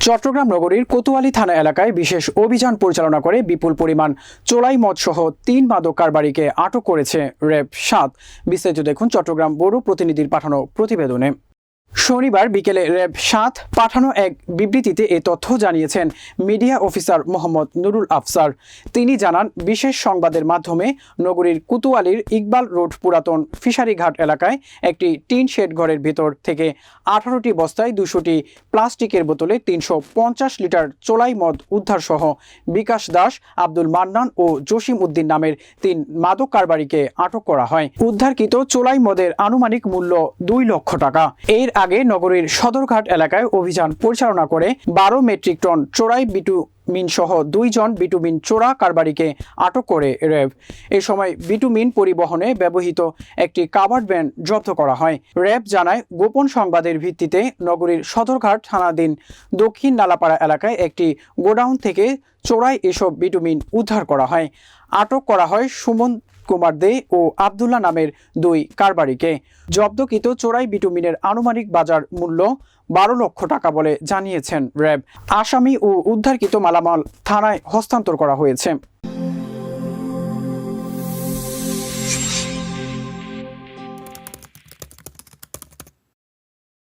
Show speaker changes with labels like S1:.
S1: চট্টগ্রাম নগরীর কোতোয়ালি থানা এলাকায় বিশেষ অভিযান পরিচালনা করে বিপুল পরিমাণ চোলাই মদসহ ৩ মাদক কারবারিকে আটক করেছে র্যাব ৭। বিস্তারিত দেখুন চট্টগ্রাম ব্যুরো প্রতিনিধির পাঠানো প্রতিবেদনে। শনিবার বিকেলে র্যাব ৭ পাঠানো এক বিবৃতিতে এ তথ্য জানিয়েছেন মিডিয়া অফিসার মোহাম্মদ নুরুল আফসার। তিনি জানান, বিশেষ সংবাদের মাধ্যমে নগরীর কোতোয়ালির ইকবাল রোড পুরাতন ফিশারি ঘাট এলাকায় একটি টিন শেড ঘরের ভেতর থেকে 18টি বস্তায় 200টি প্লাস্টিকের বোতলে 350 লিটার চোলাই মদ উদ্ধার সহ বিকাশ দাস, আব্দুল মান্নান ও জসিম উদ্দিন নামের 3 মাদক কারবারিকে আটক করা হয়। উদ্ধারকৃত চোলাই মদের আনুমানিক মূল্য 2 লক্ষ টাকা। এর আগে নগরীর সদরঘাট এলাকায় অভিযান পরিচালনা করে 12 মেট্রিক টন চোরাই বিটুমিন সহ 2 জন বিটুমিন চোরা কারবারিকে আটক করে র্যাব। এ সময় বিটুমিন পরিবহনে ব্যবহৃত একটি কাভার্ড ভ্যান জব্দ করা হয়। র্যাব জানায়, গোপন সংবাদের ভিত্তিতে নগরীর সদরঘাট থানাধীন দক্ষিণ নালাপাড়া এলাকায় একটি গোডাউন থেকে চোরাই এসব বিটুমিন উদ্ধার করা হয়। আটক করা হয় সুমন কুমার দে ও আব্দুল্লাহ নামের 2 কারবারিকে। জব্দকৃত চোরাই বিটুমিনের আনুমানিক বাজার মূল্য 12 লক্ষ টাকা বলে জানিয়েছেন র্যাব। আসামি ও উদ্ধারকৃত মালামাল থানায় হস্তান্তর করা হয়েছে।